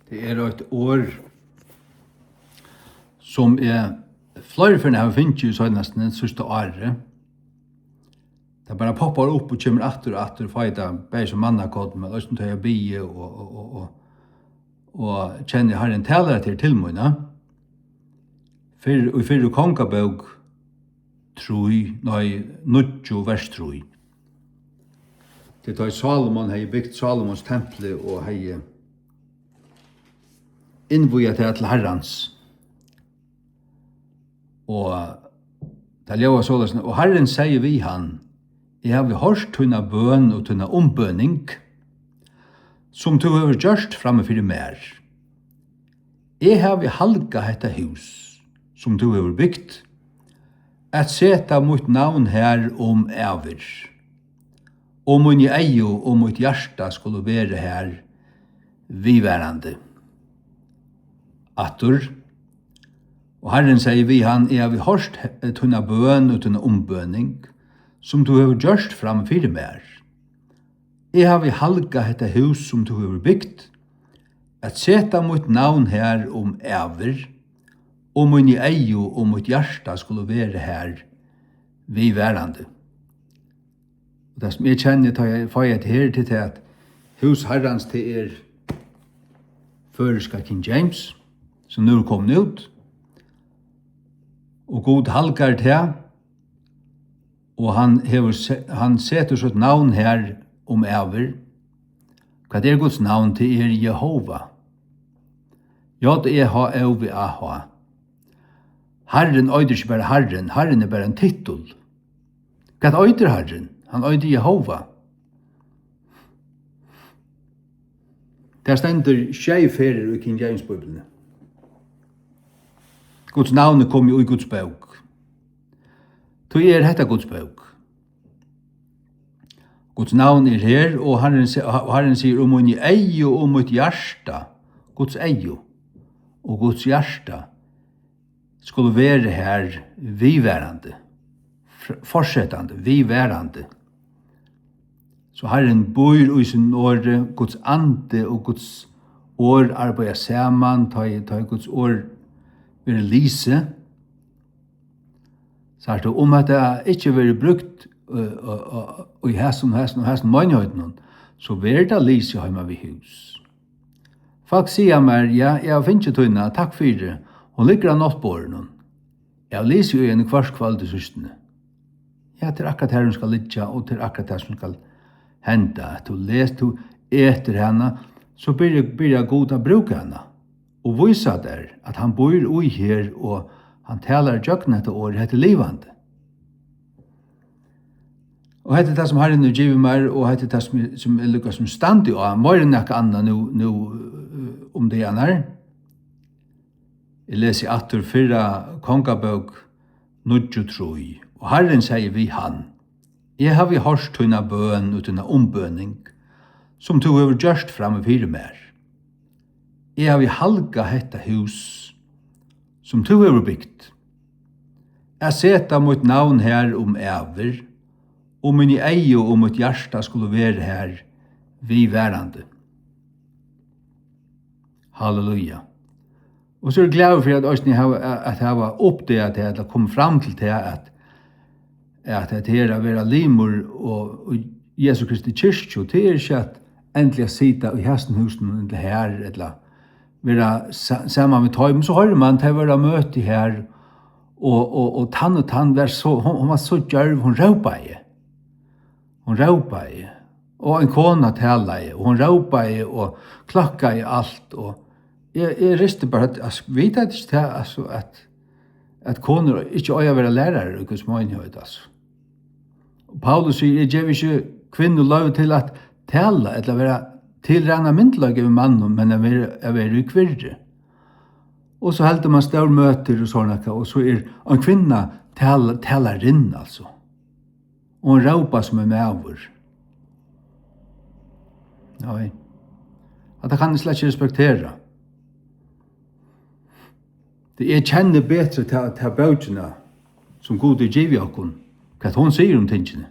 Det et år som flere for har finnet i nesten det siste året. Det bare poppar opp og kommer atter og atter feita, bare som mannakod, men også tar jeg bie og kjenner jeg har en talere til tilmøyna. Og fyrir kongabøg nudjo vers 3. Det tar Salomon hei byggt Salomons temple og hei innvoja til Herrans. Og det ljóa såleis, og Herren sier vi han, jeg har hørt tunna bøn og tunna ombøning, som du har gjørst framme fyrir mer. Jeg har halga hetta hus, som du har byggt, at seta mot navn her ever. Og mun i eio og mot hjärsta skulle være her viværande. Attur, og Herren sier vi han, jeg har hørt tunna bøn og tunna ombøning, som du har gjørst fram fyrir mer. Jeg har halga hetta hus som du har byggt, at seta mot navn her ever, og mun i eio og mot hjärsta skulle være her viværande. Og det som jeg kjenner, tar jeg feiet her til at hus Herrans til føreska King James, som nu kommet ut, og god halgar til, og han setter sitt navn her ever. Hva er Guds navn til Jehova? J-E-H-O-V-A-H. Herren øyder ikke bare Herren, Herren bare en titel. Hva øyder Herren? Han øyder Jehova. Det stender skjeiferer i King James Bibelen. Guds navn kom jo i Guds bok. Så hetta Guds bok. Guds navn her, og Herren sier om mun i eio og mot hjärsta, Guds eio og Guds hjärsta, skulle være her viværande, fortsettande, viværande. Så Herren bor i sin åre, Guds ande og Guds år arbeider saman, ta Guds år være lise. Så er det at det ikke vil brukt i hesten mannhøyden, så vil det lise hjemme ved hus. Folk sier meg, ja, jeg finner ikke tøyna, takk for det. Hun ligger av nattbåren. Jeg liser jo en kvart kvall til søstene. Ja, til akkurat her hun skal ligge, og til akkurat her som skal hente. At hun leser, du eter henne, så blir jeg god å bruke henne. Og vise der at han bor ui her, og han taler jøkken etter år, heter livande. Og heter det som Herren giver meg, og heter det som er lukket som stand i å, mer enn ikke annet nå om det han er. Jeg leser atter 4 kongabøk, nudjo troi. Og Herren sier vi han, jeg har vi hørt tunna bøn og tunna ombøning, som du har gjørst framme fyrir mer. Jeg har vi halga hetta hus, som du har byggt. Jeg seta mot navn her ever, og min i eio og mot hjärsta skulle være her viværande. Halleluja. Og så er jeg glad for at jeg har oppdaget til at jeg kom fram til at det her er være limor og Jesu Kristi kyrkjo, det er ikke at endelig sita i hestenhusen eller her, eller være sammen med tøy, men så hører man til å være møte her, og tann hun var så djørv, hun råpa i, og en kona tala i, og hun råpa i, og klokka i alt, og jeg rister bare at vet jeg ikke til at koner ikke øye være lærere i Guds møgnhøyde, altså. Og Paulus sier, jeg gjør ikke kvinner lov til at tala, eller være tilregnet myndelaget med mannen, men jeg være kvirre. Og så heldur man stor møter og sånne, og så en kvinna talar inn, altså. Og hun råpa som en mæver. Nei. At det kan jeg slett ikke respektere. Jeg kjenner bedre til bøkene som god er givet okken, hva hun sier om tingene.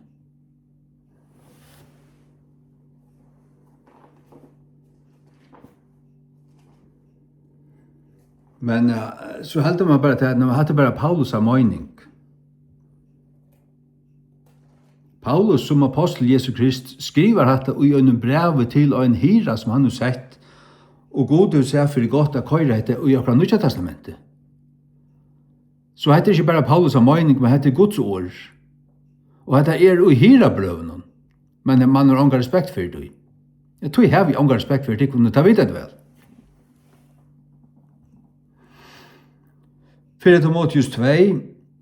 Men så heldur man bara til at man hadde bara Paulus av mening. Paulus som apostel Jesu Krist skriver hatta i en brev til en hyra som han har sett, og god du ser for godt å køyre dette i akkurat Nya Testamentet. Så heter det ikke bare Paulus av mening, men heter Guds ord. Og dette i hyra brøven, men man har ånga respekt for det. Jeg tror jeg har ånga respekt for det, kunne ta videre vel. 4 Timotheus 2,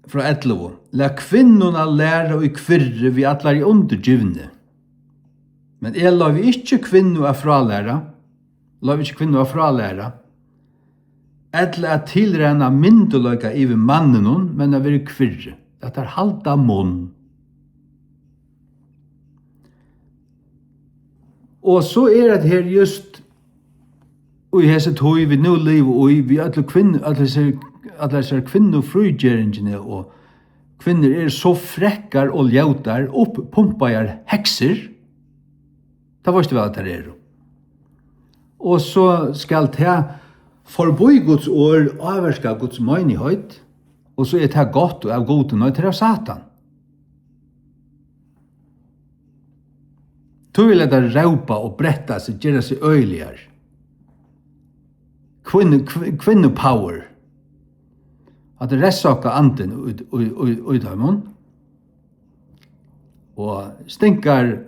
fra 11. La kvinnorna læra og kvirre vi atlar i undergivne. Men jeg la vi ikke kvinno av fralæra, eller at tilrena myndeløyga iver mannen, men av være kvirre. At er halda munn. Og så det her just og i hese tog vi nå liv og vi alle ser kvinnofrugjeringene og kvinner så frekkar og ljautar opppumpar hekser. Da var ikke vel at det Og så skal det forboi Guds år avverska Guds menighet, og så det godt og av goden og det Satan. Du vil det raupa og bretta seg, gjøre seg øyligere. Kvinnopower. At det ressaka anden ut av mun. Og stinkar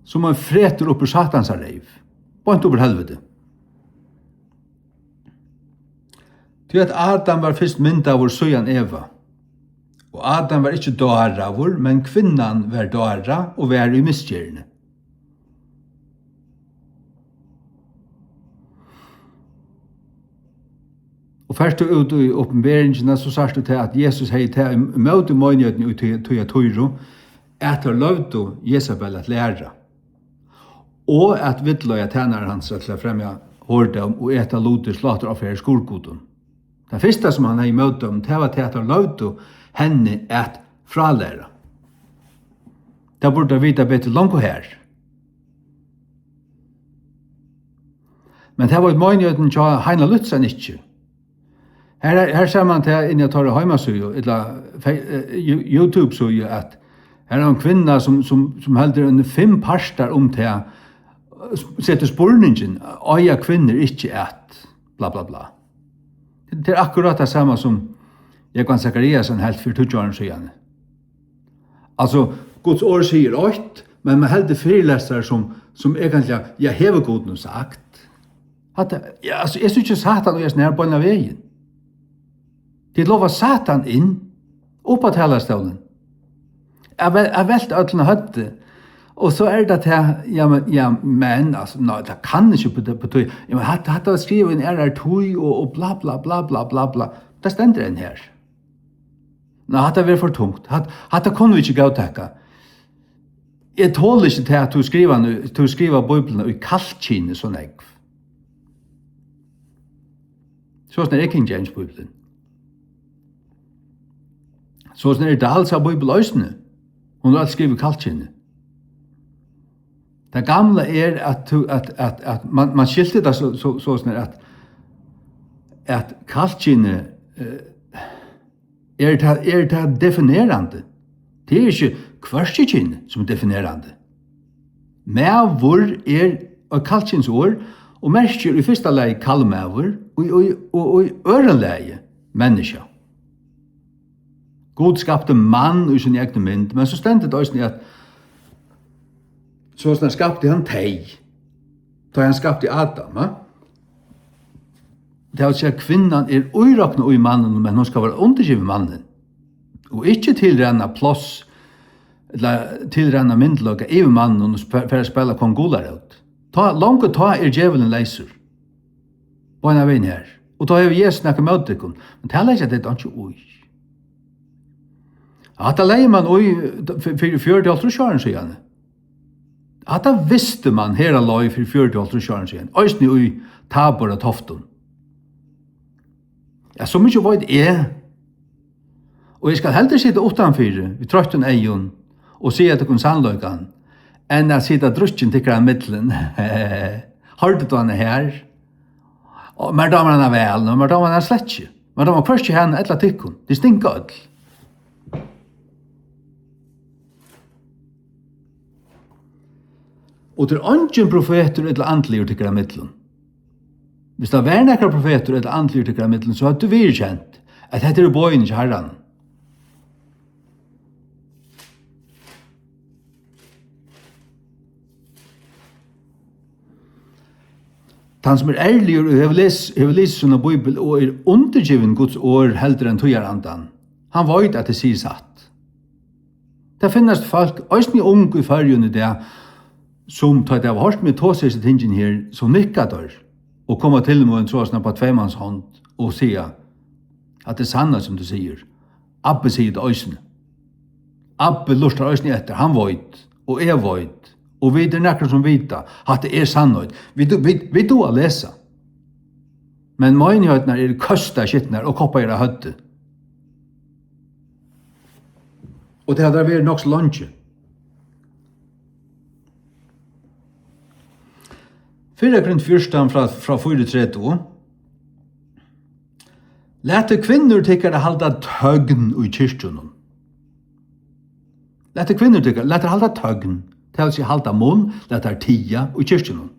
som man freter opp ur satans reiv. Bant over helvete. Til at Adam var fyrst mynda av vår søyan Eva. Og Adam var ikke dåra vår, men kvinnan var dåra og var i misgjerne. Og først ut i oppenberingene så sagt du til at Jesus hei til møte møgnøyden ut til Tøyro at han lovde Jezabel at lære. Og at vittløya tænare hans til å fremja hårdom og eta loter slater av her skolkoden. Det første som han hei møte om, det var til at han lovde henne at fralære. Det burde vite bedre langt her. Men det var et møgnøyden til Heina Lutzen ikke. Her ser man til inn i tar heimasøy, eller YouTube-søy, at her en kvinna som heldur en 5 parstar til setter spurningen, øya kvinner ikke et, bla bla bla. Det akkurat det samme som Jekan Zakariasen helt for 20 år siden. Altså, Guds år sier 8, men man heldur fyrirlestere som egentlig, jeg hever god noe sagt. Jeg synes ikke Satan og jeg snær på en av veien. De lovar Satan inn, oppa talarstolen. Jeg velte ødlene høtte, og så det til, men, altså, det kan ikke på tøy. Ja, men hatt å skrive en tøy og bla bla bla bla bla bla. Det stender en her. Hatt det vært for tungt. Hatt det kunne vi ikke gavtekka. Jeg tåler ikke til at du skriver Bibelen i kaltkine sånn egg. Sånn det King James Bibelen. Så det alls av Bibeløysene. Hun har alt skrivet kaltkine. Det gamle at man skilte det sånn at kaltkine det definerande. Det ikke kvarskekine som definerande. Mævur kaltkins ord, og merker i første leie kallmævur, og i ørenleie menneska. God skapte mann i sin egne mynd, men så stendet det også at så skapte han teg, da han skapte Adam. Det vil si at kvinnan uirakna i mannen, men hun skal være undergivet mannen, og ikke tilrenna plåss, eller tilrenna myndelaga i mannen, for å spille kongolar ut. Langt ta djevelen leiser, på en av veien her, og da har vi Jesus snakket med deg, men det er ikke det ikke ui. At det leier man ui for 40 år siden. At det visste man her alai for 40 år siden. Øysten ui Tabor og Tofton. Ja, så mye var det Og jeg skal heller sitte utanfyr, vi trøtten eion, og si at det kun sannløykan, enn at sitte drusjen til kran middelen. Hørte du han her? Og mer damer henne vel, og mer damer henne slett ikke. Mer damer først ikke henne etla tikkun. Det stinker ødel. Og til ungen profeter eller andlige tykker av middelen. Hvis det var nekker profeter eller andlige tykker av middelen, så hadde du virkjent at dette er bøyen ikke herren. Han som ærlig og har lest sånne bibel og undergiven Guds år heldre enn tøyarandan, han vet at det sier satt. Det finnes folk, også unge i fargen i det, som tar det av hørt med tåsese tingen her, som nikker der, og kommer til med en tråsna på tveimanns hånd, og sier at det er sannet som du sier. Abbe sier det øysene. Abbe lustar øysene etter, han vet, og jeg vet, og vi er nekker som vita at det er sannhet. Vi do å lese. Men møgnhøytene er køsta skittner og koppa i det høtte. Og det hadde vært nok så langt. 4 Korinther fra 4:30. Lete kvinner tykkere halda tøgn i kyrkjønnen. Lete kvinner tykkere, lete halda tøgn. Til seg halda munn, lete er tia i kyrkjønnen.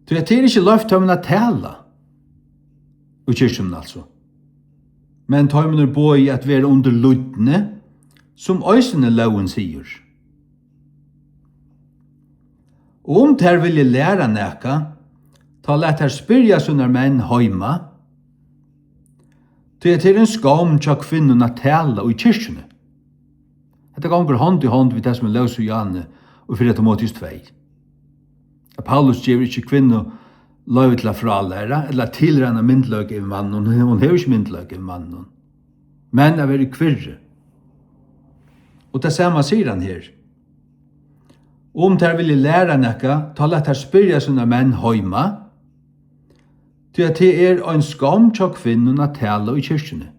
Det er ikke løft tømmen å tale i kyrkjønnen altså. Men tømmen er bøy at være under lydne, som øysene loven sier. Og om der vil jeg lære nækka, ta lett her spyrja sunnar menn heima, til en skam tja kvinnen å tale i kyrkjønnen. Det ganger hånd i hånd vid det som er løs og Janne og 4 Timotheus 2. Paulus gjør ikke kvinner lov til å fralære eller tilrenne myndløk i mannen. Hun har ikke myndløk i mannen. Men er veldig kvirre. Og det samme sier han her. Om der vil jeg lære nekka, ta lett her spyrja sånne menn heima, til at det er en skam til kvinnen å tale i kyrkjene.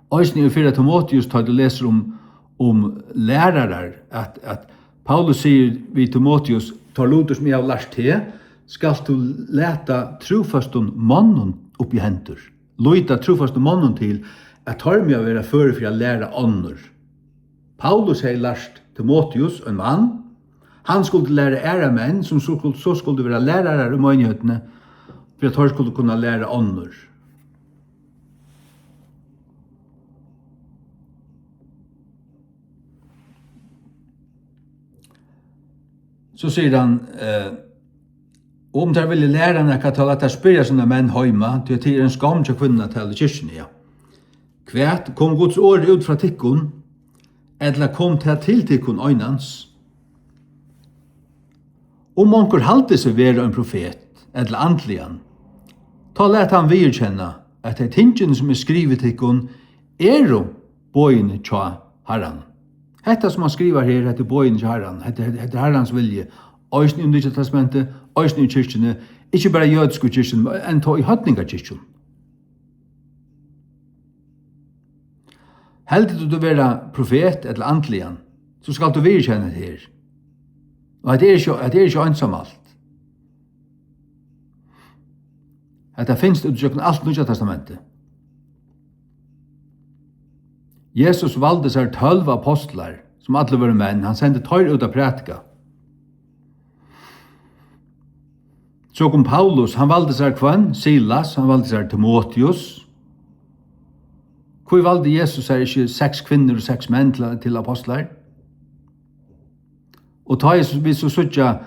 Øysene i 4 Timotheus tar du leser om lærere, at Paulus sier vid Timotheus, tar loder som jeg har lært til, skal du leta trofaston mannen opp i hendur. Løyta trofaston mannen til at tar meg å være føre for å lære ånder. Paulus har lært Timotheus, en mann, han skulle lære ære menn, som så skulle være lærere i møgnøtene, for at han skulle kunne lære ånder. Så sier han, om der vil lære han ikke til at jeg spyrer sånne menn heima, til at det er en skam til kvinnerne til kyrkjene, ja. Kvært kom Guds ord ut fra tikkun, eller kom til tikkun øynans. Om onker halte seg være en profet, eller antlian, ta let han virkjenne at det tingene som er skrivet tikkun, er jo bøyene tja herran. Hetta som han skriver her, hette bøyen til herran, hette herrans vilje, øysene i Nye Testamentet, øysene i kyrkjene, ikke bare jødiske kyrkjene, men enn i høtninga kyrkjene. Heldig du være profet eller antlian, så skal du virkjenne det her. Og det er ikke ensamalt. Dette finnes det utsøkende alt Nye Testamentet. Jesus valde seg 12 apostlar, som alle var menn. Han sendte 2 ut av prætika. Så kom Paulus, han valde seg kvann, Silas, han valde seg Timotheus. Hvor valde Jesus seg ikke 6 kvinner og 6 menn til apostlar? Og ta vi så suttja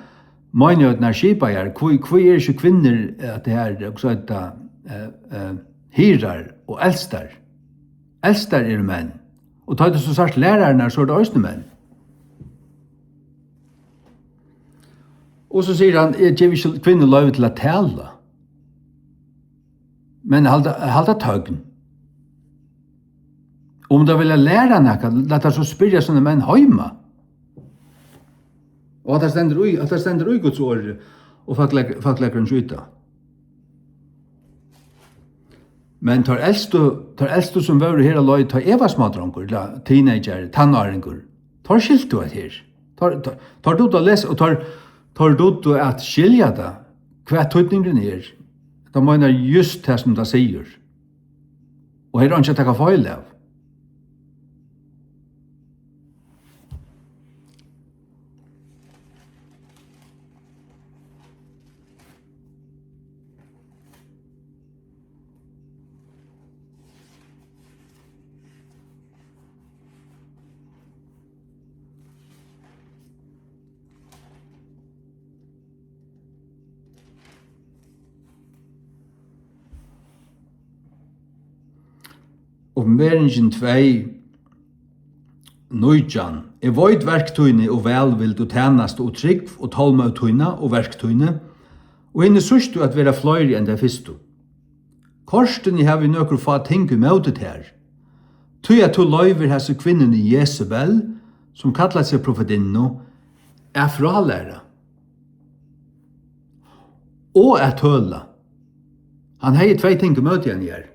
møgnøtene skipa her, hvor er ikke kvinner at det her, hirar og eldstar? Eldstar er menn. Og tar det så sagt lærerne, så er det øyne menn. Og så sier han, jeg gir ikke kvinner lov til å tale. Men halda tøgn. Om de vil lære noe, la det så spyrre sånne menn heima. Og at det stender ui Guds ord, og faktleggeren skjuta. Men tar eldste som var her og løy, tar evasmadranker, teenager, tannarengur, tar skilt du et her. Tar du til å lese, og tar tar du at skilja det, hva tøytningen de mener just det som de sier. Og her er ikke takket feil av. Åpenberingen 2, nøytjan, veit verktøyne og velvild og tjenest og trygg og tålmøytøyne og verktøyne, og henne sørst du at være fløyre enn det første. Korsten har vi nøkker få ting i møtet her. Tøy at du løyver hese kvinnen i Jezebel, som kallar seg profetinno, fralæra. Og tøla. Han har 2 ting i møtet igjen her.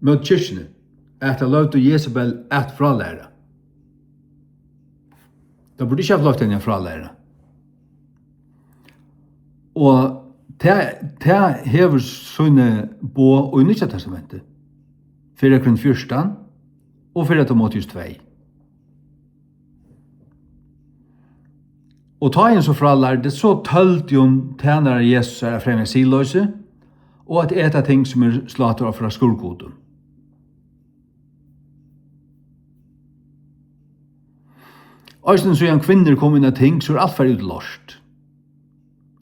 Møt kyrkene. At han løyte Jezebel fralæra. Da burde ikke ha løyte henne fralæra. Og det hever sånne på i Nytt Testamentet. 4 Korinther 14 og 4 Timotheus 2. Og ta en så fralærde, så tølte jo tjenere Jesus fremme siløse, og at et av ting som slater av fra skurkoden. Øysten så en kvinner kom inn av ting, så alt var utlåst.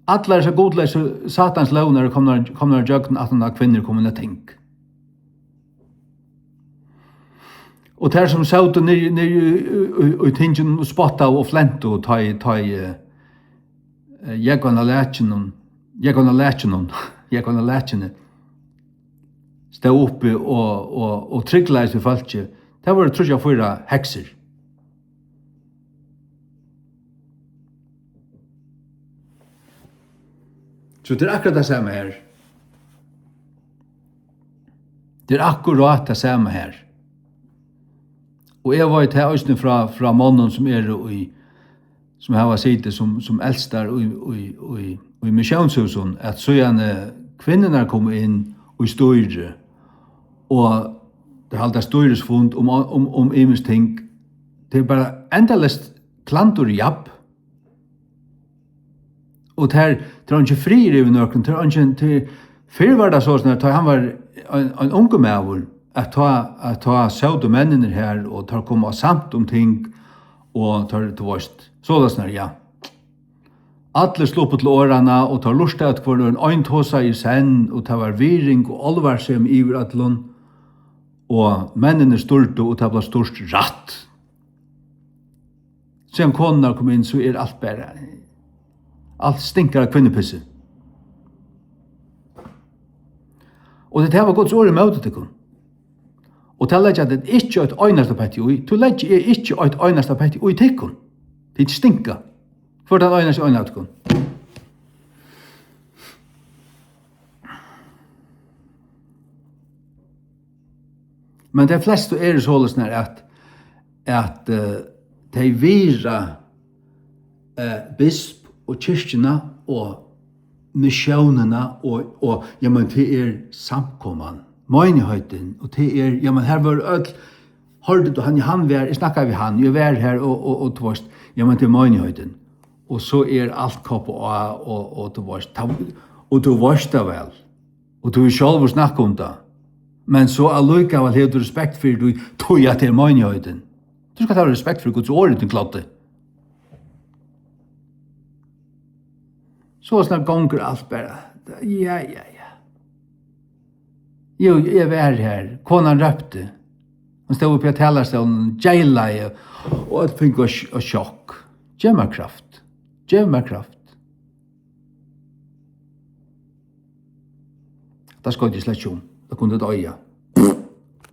Alle så godløse satans lovner kommer av jøkken at en kvinner kom inn av ting. Og der som saute ned i tingen og spotta og flente og ta jegån av lætjene stod oppe og tryggleis i falskje. Det var tror jeg 4 hekser. Så det akkurat det samme her. Det akkurat det samme her. Og jeg var til høysten fra mannen som som har sittet som eldstar i misjonshusen, at så gjerne kvinnerne kom inn og styrre, og det har alltid styresfund om imens ting. Det bare endalest klantor i japp. Og det er ikke fri i nøkken, det er ikke før var det sånn at han var en unge med at ta søvde mennene her, og ta komme samt om ting, og ta det til vårt. Så det sånn, ja. Alle slå på til årene, og ta lust at hver en øyntåsa i senn, og ta var viring, og alvar som iver atlån, og mennene styrte, og ta ble størst ratt. Sen konen kom inn, så alt bare, alt stinker av kvinnepisse. Og det var Guds ord i møte til kun. Og til å legge at det ikke er et øyneste petti ui, til å legge er ikke et øyneste petti ui til kun. Det stinker. For den øyneste øyneste kun. Men det fleste er sånn at de vira bisp og kyrkjene og misjonene og ja, men det samkomman, menigheten, og det ja, men her var ødel, hørte du han var, jeg snakket vi han, jeg var her og tvorst, ja, men det menigheten, og så alt kopp og tvorst, og du varst det vel, og du selv snakket om det, men så allikevel har du respekt for du tog at det menigheten. Du skal ta respekt for Guds ord til klotte. Så snart gonger alt bare. Ja. Jo, jeg var her. Konan røpte. Hun stod oppe i talerstolen, jailet, og jeg fikk å sjokk. Gjev meg kraft. Det skal jeg slett om. Det kunne det øye.